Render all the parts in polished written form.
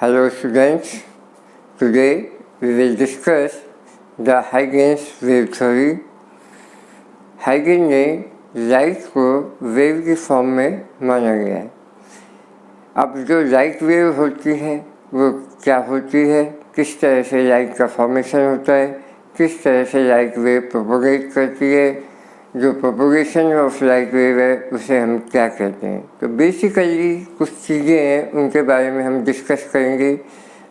Hello students, today we will discuss the Huygens wave theory. Huygens ने light को wave की form में माना गया है। अब जो लाइट वेव होती है वो क्या होती है, किस तरह से लाइट का फॉर्मेशन होता है, किस तरह से लाइट वेव प्रोपोगेट करती है, जो प्रोपोगेशन ऑफ लाइट वेव है उसे हम क्या कहते हैं। तो बेसिकली कुछ चीज़ें हैं उनके बारे में हम डिस्कस करेंगे।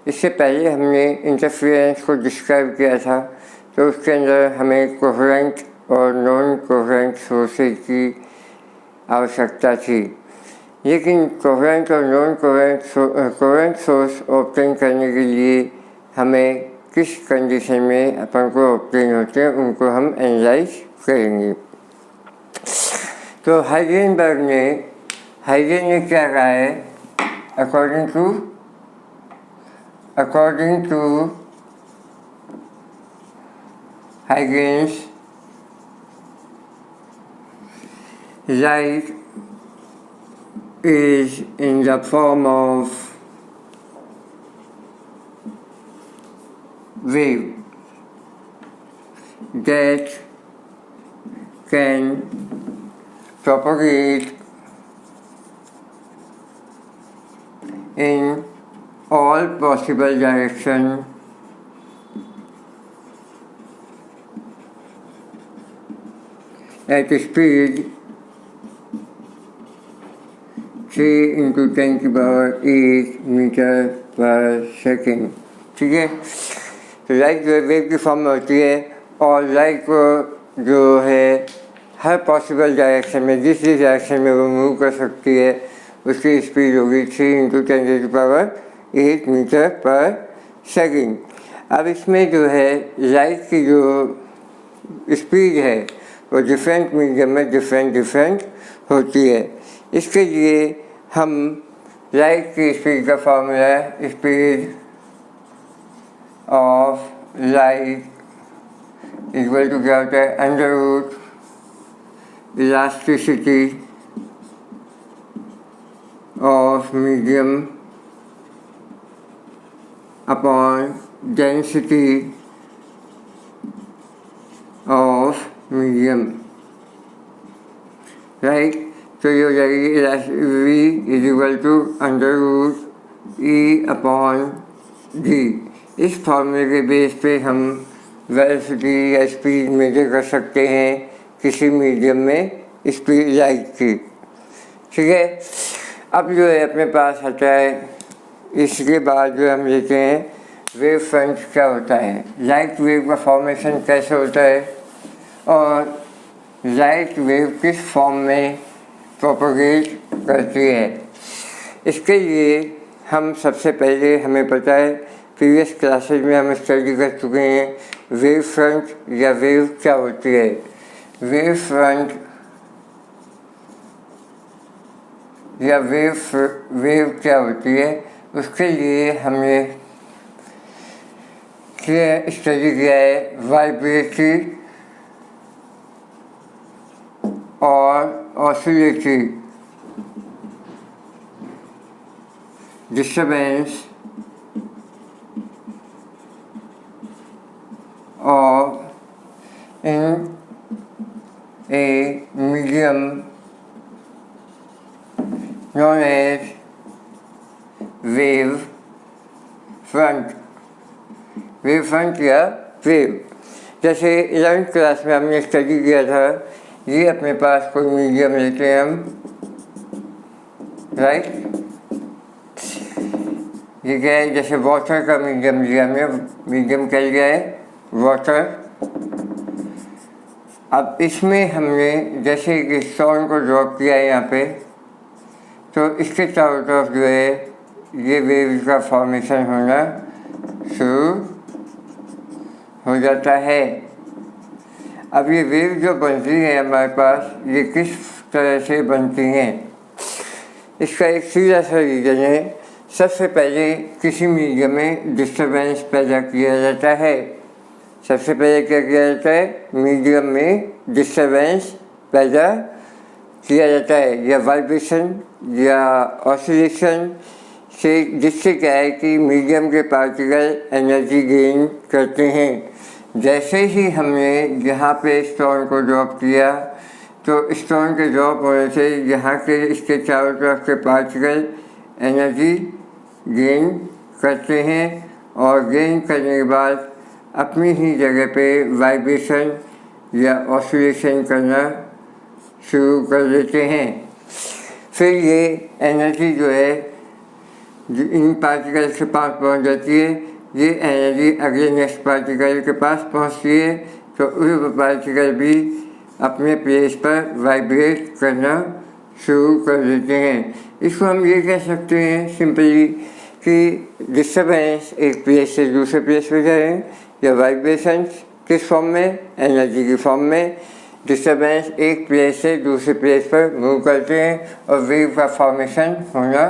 इससे पहले हमने इंटरफेरेंस को डिस्क्राइब किया था, तो उसके अंदर हमें कोहेरेंट और नॉन कोहेरेंट सोर्सेज की आवश्यकता थी, लेकिन कोहेरेंट और नॉन कोहेरेंट सोर्स ऑब्टेन करने के लिए हमें किस कंडीशन में अपन को ऑब्टेन होते हैं उनको हम एनालाइज करेंगे। तो हाइजेनबर्ग ने क्या कहा है, according to Huygens light is in the form of wave that can propagate in all possible directions at speed 3 into 10 की पावर 8 मीटर पर सेकेंड। ठीक है, तो लाइट जो वेव की फॉर्म में होती है और लाइट को जो है हर पॉसिबल डायरेक्शन में, जिस डायरेक्शन में वो मूव कर सकती है उसकी स्पीड होगी 3 into 10 की पावर 8 मीटर पर सेकेंड। अब इसमें जो है लाइट की जो स्पीड है वो डिफरेंट मीडियम में डिफरेंट होती है। इसके लिए हम लाइट की स्पीड का फॉर्मूला है, speed of light equal to क्या होता है, under root elasticity of medium upon density of medium, right. तो ये हो जाएगी V is equal to under root e upon d. इस फॉर्मूले के बेस पे हम वेलोसिटी या स्पीड मेजर कर सकते हैं किसी मीडियम में स्पीड लाइट की। ठीक है, अब जो है अपने पास आता है, इसके बाद जो हम लेते हैं वेव फ्रंट क्या होता है, लाइट वेव का फॉर्मेशन कैसे होता है और लाइट वेव किस फॉर्म में प्रोपोगेट करती है। इसके लिए हम सबसे पहले, हमें पता है प्रीवियस क्लासेज में हम स्टडी कर चुके हैं वेव फ्रंट या वेव क्या होती है। वेव फ्रंट या वेव क्या होती है, उसके लिए हमने स्टडी किया है वाइब्रेटरी और oscillatory disturbance of in a medium known as wave front या वेव। जैसे 11th क्लास में हमने स्टडी किया था, ये अपने पास कोई मीडियम लेते हैं हम, राइट। ये क्या है, जैसे वाटर का मीडियम लिया हमने, मीडियम क्या लिया है, वाटर। अब इसमें हमने जैसे कि स्टोन को ड्रॉप किया है यहाँ पे, तो इसके चारों तरफ जो है ये वेव का फॉर्मेशन होना शुरू हो जाता है। अब ये वेव जो बनती है हमारे पास, ये किस तरह से बनती हैं, इसका एक सीधा सा रीज़न है। सबसे पहले किसी मीडियम में डिस्टर्बेंस पैदा किया जाता है। सबसे पहले क्या किया जाता है, मीडियम में डिस्टर्बेंस पैदा किया जाता है, या वाइब्रेशन या ऑसिलेशन से, जिससे क्या है कि मीडियम के पार्टिकल एनर्जी गेन करते हैं। जैसे ही हमने यहाँ पे स्टोन को ड्रॉप किया तो स्टोन के ड्रॉप होने से यहाँ के इसके चारों तरफ के पार्टिकल एनर्जी गेन करते हैं और गेन करने के बाद अपनी ही जगह पे वाइब्रेशन या ऑसिलेशन करना शुरू कर देते हैं। फिर ये एनर्जी जो है इन पार्टिकल के पास पहुंच जाती है। ये एनर्जी अगले नेक्स्ट पार्टिकल के पास पहुंचती है तो उस पार्टिकल भी अपने प्लेस पर वाइब्रेट करना शुरू कर देते हैं। इसको हम ये कह सकते हैं सिंपली कि डिस्टर्बेंस एक प्लेस से दूसरे प्लेस पर जाए या वाइब्रेशंस किस फॉर्म में, एनर्जी की फॉर्म में डिस्टर्बेंस एक प्लेस से दूसरे प्लेस पर मूव करते हैं और वेव का फॉर्मेशन होना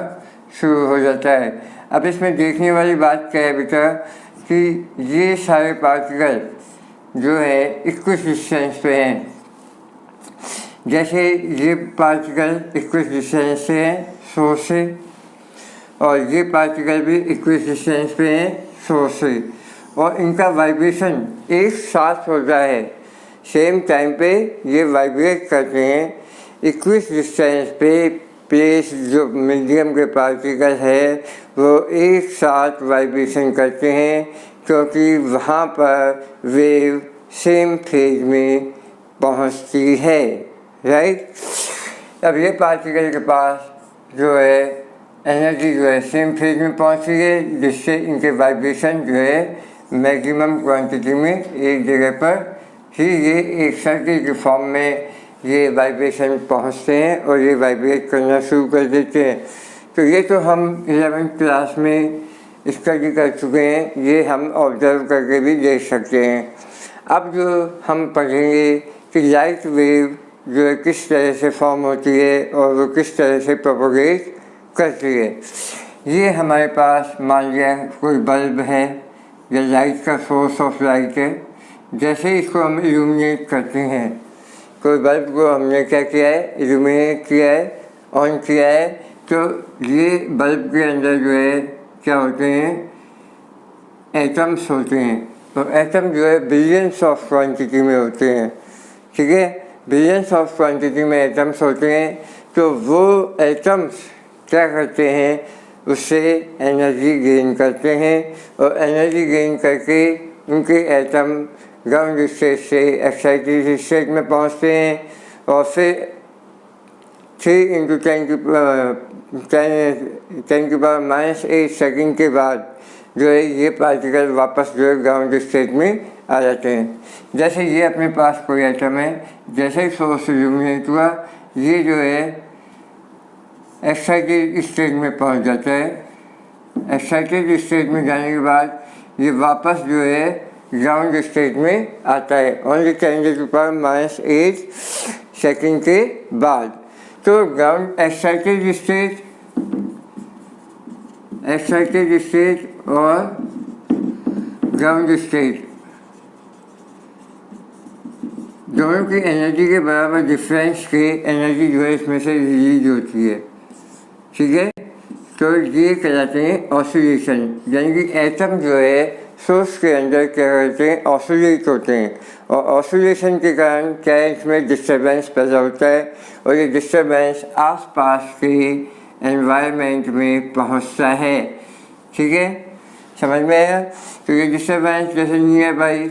शुरू हो जाता है। अब इसमें देखने वाली बात क्या है बेटा कि ये सारे पार्टिकल जो है इक्वल डिस्टेंस पे हैं। जैसे ये पार्टिकल इक्वल डिस्टेंस से हैं सोर्स से और ये पार्टिकल भी इक्वल डिस्टेंस पे हैं सोर्स से और इनका वाइब्रेशन एक साथ होता है। सेम टाइम पे ये वाइब्रेट करते हैं। इक्वल डिस्टेंस पे प्लेस जो मीडियम के पार्टिकल है वो एक साथ वाइब्रेशन करते हैं क्योंकि वहाँ पर वेव सेम फेज में पहुँचती है, राइट। अब ये पार्टिकल के पास जो है एनर्जी जो है सेम फेज में पहुँचती है जिससे इनके वाइब्रेशन जो है मैक्सिमम क्वांटिटी में एक जगह पर ही ये एक सर्किल के फॉर्म में ये वाइब्रेशन पहुँचते हैं और ये वाइब्रेट करना शुरू कर देते हैं। तो ये तो हम 11th क्लास में स्टडी कर चुके हैं, ये हम ऑब्जर्व करके भी देख सकते हैं। अब जो हम पढ़ेंगे कि लाइट वेव जो है किस तरह से फॉर्म होती है और वो किस तरह से प्रोपोगेट करती है। ये हमारे पास मान लिया कोई बल्ब है या लाइट का सोर्स ऑफ लाइट है। जैसे इसको हम इल्यूमिनेट करते हैं, कोई बल्ब को हमने क्या किया है, इल्यूमिनेट किया है, ऑन किया है, तो ये बल्ब के अंदर जो है क्या होते हैं, एटम्स होते हैं। तो एटम जो है बिलियंस ऑफ क्वांटिटी में होते हैं, ठीक है, बिलियंस ऑफ क्वांटिटी में एटम्स होते हैं। तो वो एटम्स क्या करते हैं, उससे एनर्जी गेन करते हैं और एनर्जी गेन करके उनके एटम ग्राउंड स्टेट से एक्साइटेड स्टेट में पहुंचते हैं और फिर 3 × 10⁻⁸ सेकंड के बाद जो है ये पार्टिकल वापस जो है ग्राउंड स्टेट में आ जाते हैं। जैसे ये अपने पास कोई एटम है, जैसे ही सोर्स इल्यूमिनेट हुआ ये जो है एक्साइटेड स्टेट में पहुंच जाता है। एक्साइटेड स्टेट में जाने के बाद ये वापस जो है ग्राउंड स्टेट में आता है ओनली 10⁻⁸ सेकंड के बाद। तो ग्राउंड एक्साइटेड स्टेट और ग्राउंड स्टेट दोनों की एनर्जी के बराबर डिफरेंस के एनर्जी जो है इसमें से रिलीज होती है, ठीक है। तो ये कहलाते हैं ऑसिलेशन, यानी कि एटम जो है सोर्स के अंदर क्या करते हैं, ऑसिलेट होते हैं और ऑसिलेशन के कारण क्या है, इसमें डिस्टर्बेंस पैदा होता है और ये डिस्टर्बेंस आसपास के एनवायरनमेंट में पहुंचता है, ठीक है, समझ में आया। तो ये डिस्टर्बेंस जैसे नियर बाई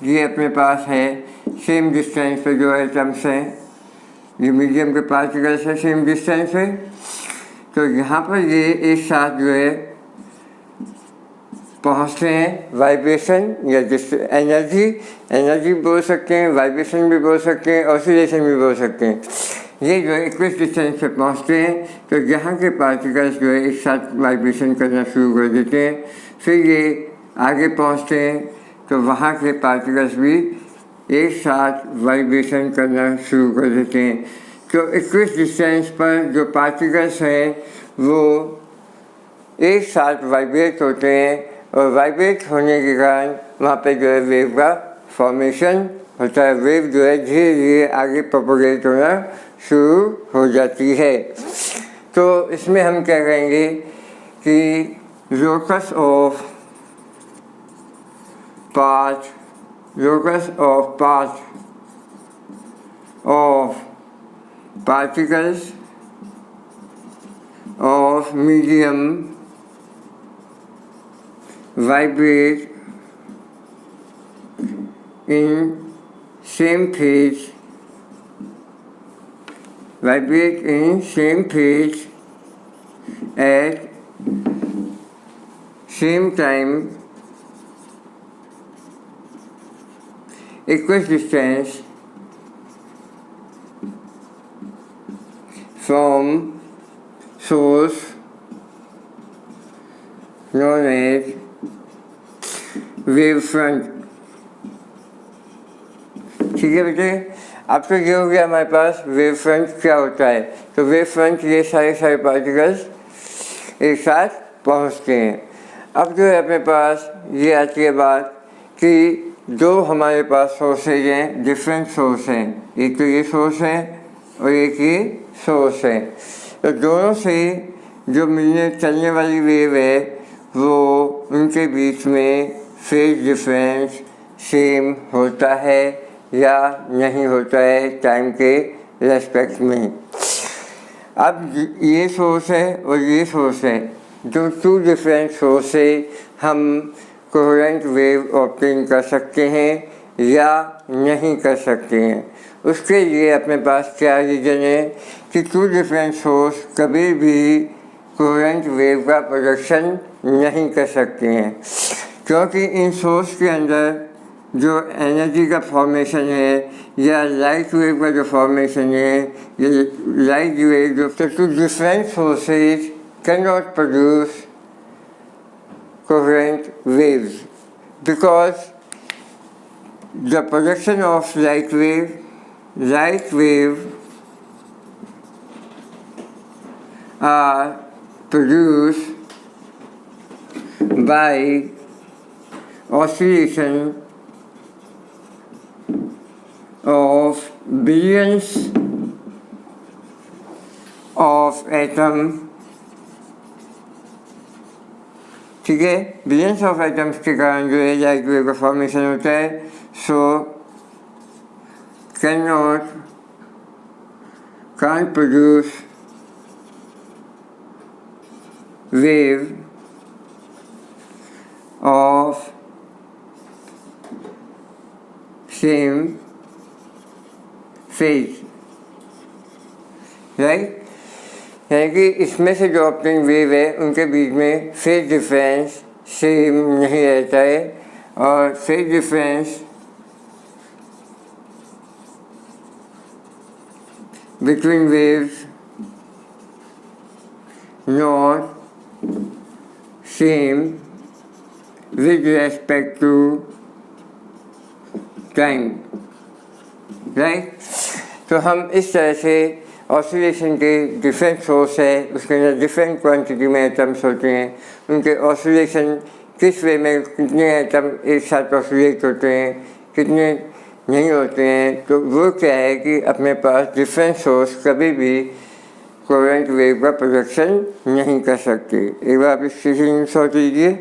ये अपने पास है, सेम डिस्टेंस पे जो एटम्स हैं, ये मीडियम के पार्टिकल से सेम डिस्टेंस है, तो यहाँ पर ये एक साथ जो है पहुँचते हैं। वाइब्रेशन या एनर्जी बोल सकते हैं, वाइब्रेशन भी बोल सकते हैं, ऑसिलेशन भी बोल सकते हैं। ये जो है इक्वल डिस्टेंस पे पहुँचते हैं तो यहाँ के पार्टिकल्स जो है एक साथ वाइब्रेशन करना शुरू कर देते हैं। फिर ये आगे पहुँचते हैं तो वहाँ के पार्टिकल्स भी एक साथ वाइब्रेशन करना शुरू कर देते हैं। तो इक्वल डिस्टेंस पर जो पार्टिकल्स हैं वो एक साथ वाइब्रेट होते हैं और वाइब्रेट होने के कारण वहाँ पे जो है वेव का फॉर्मेशन होता है। वेव जो है धीरे धीरे आगे प्रोपोगेट होना शुरू हो जाती है। तो इसमें हम क्या कहेंगे कि locus of path of particles of medium vibrate in same phase at same time, equidistance from source known as wavefront. ठीक है बेटे, अब तो ये हो गया हमारे पास वेव फ्रंट क्या होता है। तो वेव फ्रंट ये सारे पार्टिकल्स एक साथ पहुंचते हैं। अब जो है अपने पास ये आती है बात कि जो हमारे पास सोर्सेज हैं, डिफरेंट सोर्स हैं, एक तो ये सोर्स है और एक ये सोर्स है। तो दोनों से जो मिलने चलने वाली वेव है वो उनके बीच में फेज डिफरेंस सेम होता है या नहीं होता है टाइम के रेस्पेक्ट में। अब ये सोर्स है और ये सोर्स है, जो टू डिफरेंट सोर्स से हम कोहेरेंट वेव ऑब्टेन कर सकते हैं या नहीं कर सकते हैं। उसके लिए अपने पास क्या रीज़न है कि टू डिफरेंट सोर्स कभी भी कोहेरेंट वेव का प्रोडक्शन नहीं कर सकते हैं, क्योंकि इन सोर्स के अंदर जो एनर्जी का फॉर्मेशन है या लाइट वेव का जो फॉर्मेशन है, ये लाइट वेव जो two different sources can not produce coherent waves because the production of light wave are produced by oscillation of billions of atoms। ठीक है, बिलियंस ऑफ एटम्स के कारण जो है लाइट वेव का फॉर्मेशन होता है। सो can't produce wave of same phase, right? यानी कि इसमें से जो ऑप्टेन वेव है उनके बीच में फेज डिफरेंस सेम नहीं रहता है, और phase difference between waves not same with respect to time, right. तो हम इस तरह से ऑसिलेशन के डिफरेंट सोर्स है, उसके अंदर डिफरेंट क्वांटिटी में एटम्स होते हैं, उनके ऑसिलेशन किस वे में कितने एटम एक साथ ऑसिलेट होते हैं, कितने नहीं होते हैं, तो वो क्या है कि अपने पास डिफरेंट सोर्स कभी भी कोहेरेंट वेव का प्रोडक्शन नहीं कर सकते। एक बार आप इस चीज़ को सोच लीजिए।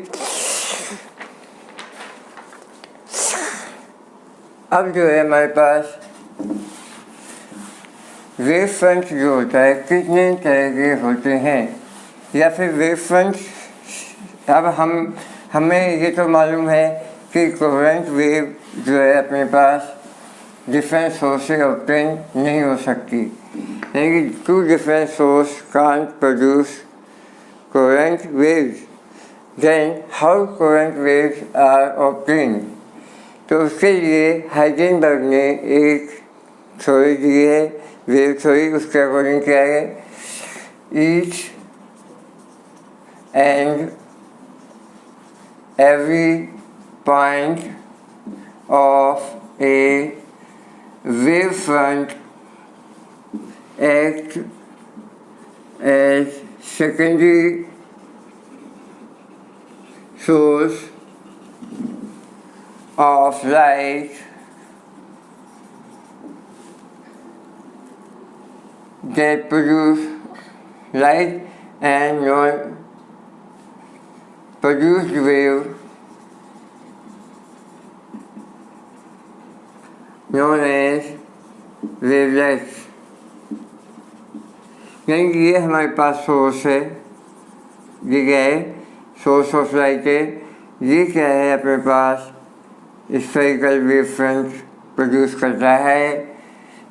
अब जो है हमारे पास वेव फ्रंट जो होता है कितने तरह के होते हैं, या फिर वेव फ्रंट, अब हमें ये तो मालूम है कि कोहेरेंट वेव जो है अपने पास डिफरेंट सोर्स से ऑब्टेन नहीं हो सकती, यानी कि two different source can't produce coherent waves. Then how coherent waves are obtain? तो उसके लिए हाइजेनबर्ग ने एक थ्योरी दी है, वेव थ्योरी। उसके अकॉर्डिंग क्या है, each and every point of a wave front act as secondary source of light that produce light and produced wave known as wavelets। यानी कि ये हमारे पास सोर्स है, ये क्या है, सोर्स ऑफ लाइट है। ये क्या है, अपने पास स्फेरिकल वेव फ्रंट प्रोड्यूस करता है।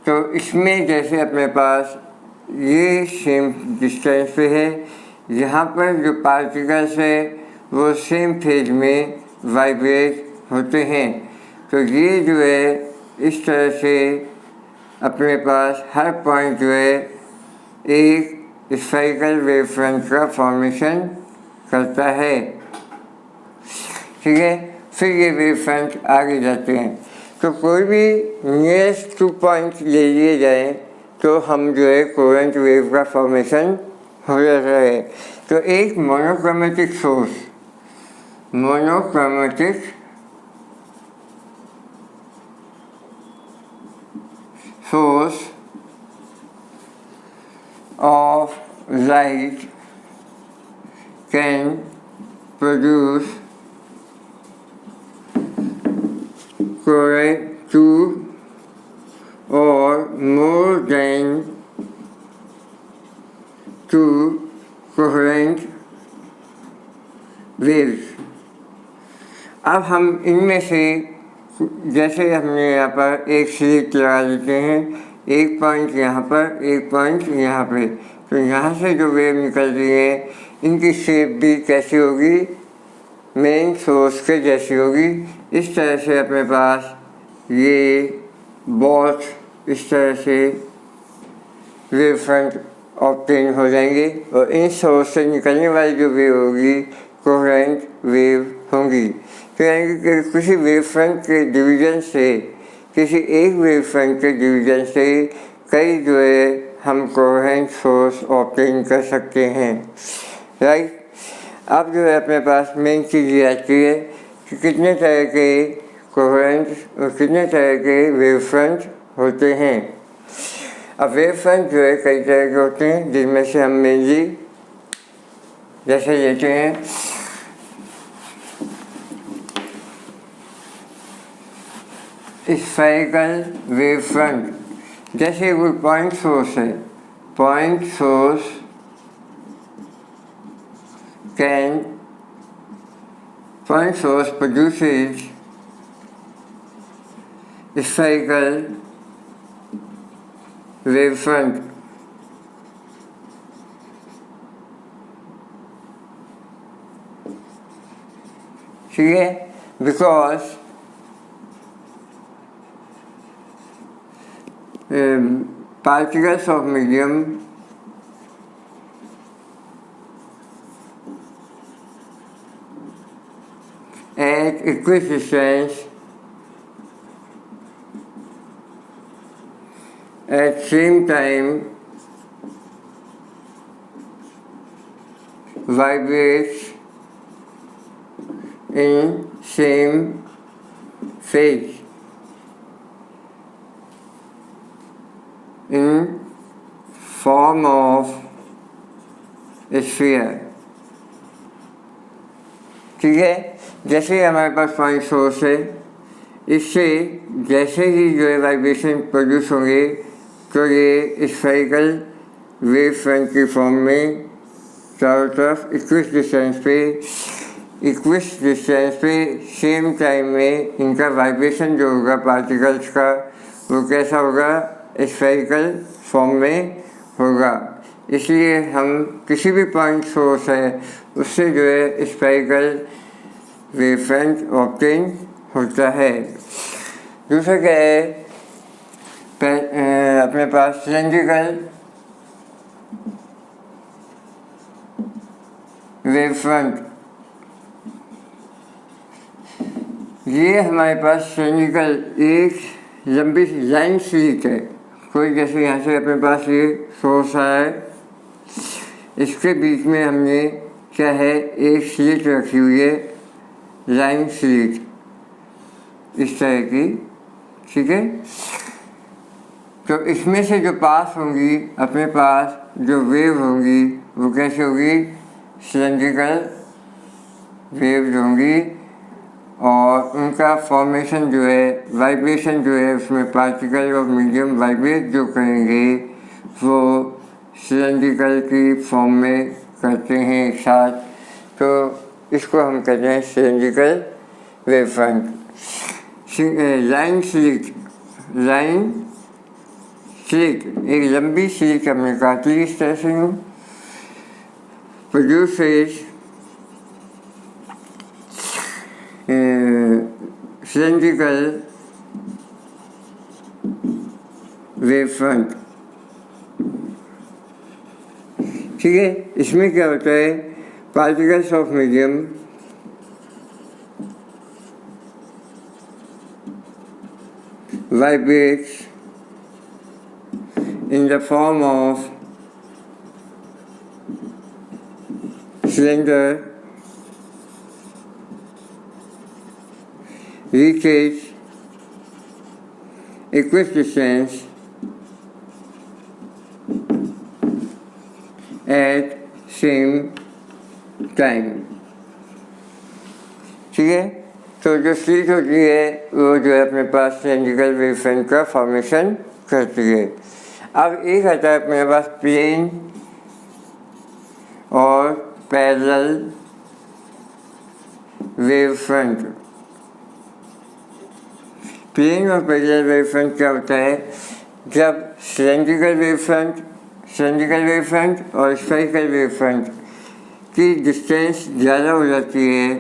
तो इसमें जैसे अपने पास ये सेम डिस्टेंस पे है, यहाँ पर जो पार्टिकल्स है वो सेम फेज में वाइब्रेट होते हैं। तो ये जो है इस तरह से अपने पास हर पॉइंट जो है एक स्फेरिकल वेव फ्रंट का फॉर्मेशन करता है। ठीक है, फिर ये वेव फ्रंट आगे जाते हैं। तो कोई भी नियरेस्ट 2 पॉइंट ले लिए जाए तो हम जो है कोहेरेंट वेव का फॉर्मेशन हो जाता है। तो एक monochromatic source, monochromatic source of light can produce current 2 or more than 2 coherent waves। अब हम इनमें से जैसे हमने यहाँ पर एक स्लिट लगा देते हैं, एक पॉइंट यहाँ पर, एक पॉइंट यहाँ पे, तो यहाँ से जो वेव निकल रही है इनकी शेप भी कैसी होगी, मेन सोर्स के जैसी होगी। इस तरह से अपने पास ये बोथ इस तरह से वेव फ्रंट ऑब्टेन हो जाएंगे और इन सोर्स से निकलने वाली जो वेव होगी कोहेरेंट वेव होंगी। तो यानी कि किसी वेव फ्रंट के डिवीजन से, किसी एक वेव फ्रंट के डिवीजन से कई जो है हम कोहेरेंट सोर्स ऑब्टेन कर सकते हैं। राइट, अब जो है अपने पास मेन चीज़ ये आती है कि कितने तरह के कोहेरेंट और कितने तरह के वेव फ्रंट होते हैं। अब वेव फ्रंट जो है कई तरह के होते हैं, जिनमें से हम मेनली जैसे लेते हैं स्फेरिकल वेव फ्रंट। जैसे वो पॉइंट सोर्स है, point source produces spherical wave front। ठीक है, because particles of medium at equidistance at same time vibrates in same phase in form of a sphere। ठीक है, जैसे हमारे पास पॉइंट सोर्स है, इससे जैसे ही जो है वाइब्रेशन प्रोड्यूस होंगे तो ये स्फेरिकल वेव फ्रंट की फॉर्म में चारों तरफ इक्विस डिस्टेंस पे सेम टाइम में इनका वाइब्रेशन जो होगा पार्टिकल्स का वो कैसा होगा, स्फेरिकल फॉर्म में होगा। इसलिए हम किसी भी पॉइंट सोर्स है उससे जो है स्फेरिकल वेव फ्रंट ऑब्टेन होता है। दूसरा क्या है, अपने पास सिलेंड्रिकल वेव फ्रंट। ये हमारे पास सिलेंड्रिकल एक लंबी लाइन स्लिट है। कोई जैसे यहाँ से अपने पास ये सोर्स है, इसके बीच में हमने क्या है एक स्लिट रखी हुई है, लाइन स्लिट इस तरह की। ठीक है, तो इसमें से जो पास होंगी अपने पास जो वेव होंगी वो कैसे होगी, सिलेंड्रिकल वेव्स होंगी और उनका फॉर्मेशन जो है, वाइब्रेशन जो है, उसमें पार्टिकल और मीडियम वाइब्रेट जो करेंगे वो सिलेंड्रिकल की फॉर्म में करते हैं एक साथ, तो इसको हम कहते हैं cylindrical wave front. Line slit एक लंबी स्लिट हमने काटी इस तरह से हूँ, प्रोड्यूसेस सिलेंड्रिकल वेव फ्रंट। ठीक है, इसमें क्या होता है, particles of medium vibrates in the form of cylinder, reaches equidistance at same time। ठीक है, तो जो स्लिट होती है वो जो है अपने पास सिलेंड्रिकल वेव फ्रंट का फॉर्मेशन करती है। अब एक आता है अपने पास प्लेन और पैरेलल वेव फ्रंट। प्लेन और पैरेलल वेव फ्रंट क्या होता है, जब सिलेंड्रिकल वेव फ्रंट और स्फेरिकल वेव फ्रंट की डिस्टेंस ज़्यादा हो जाती है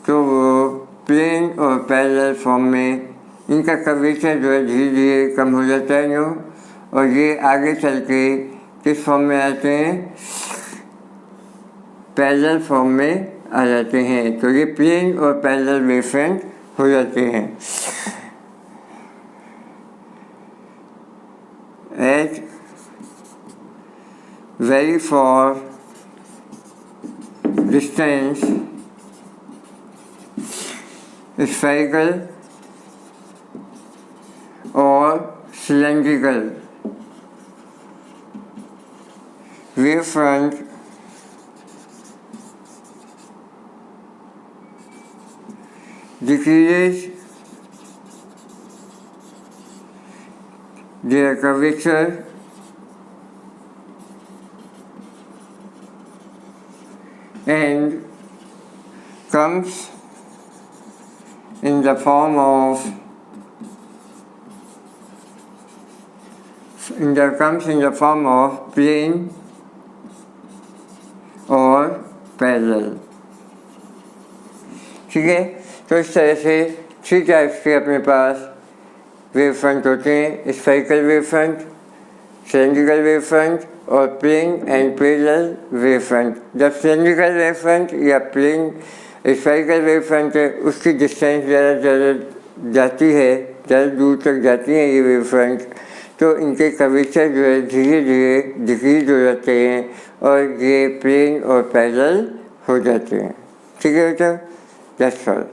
तो वो प्लेन और पैरेलल फॉर्म में इनका कर्वेचर जो है धीरे धीरे कम हो जाता है यूँ, और ये आगे चल के किस फॉर्म में आते हैं, पैरेलल फॉर्म में आ जाते हैं। तो ये प्लेन और पैरेलल वेव फ्रंट हो जाते हैं। At very far distance spherical और cylindrical wave front decreases their curvature and comes in the form of plane और पैरेलल। ठीक है, तो इस तरह से 3 टाइप्स के अपने पास वेव फ्रंट होते हैं, spherical wave front, cylindrical wave front और plane and parallel wave front. जब सिलेंड्रिकल वेव फ्रंट या प्लेन स्फेरिकल वेव फ्रंट है उसकी डिस्टेंस ज़्यादा जाती है, ज़्यादा दूर तक जाती हैं ये वेव फ्रंट, तो इनके कर्वेचर जो है धीरे धीरे डिक्रीज हो जाते हैं और ये प्लेन और पैरेलल हो जाते हैं। ठीक है बेटा, दैट्स ऑल।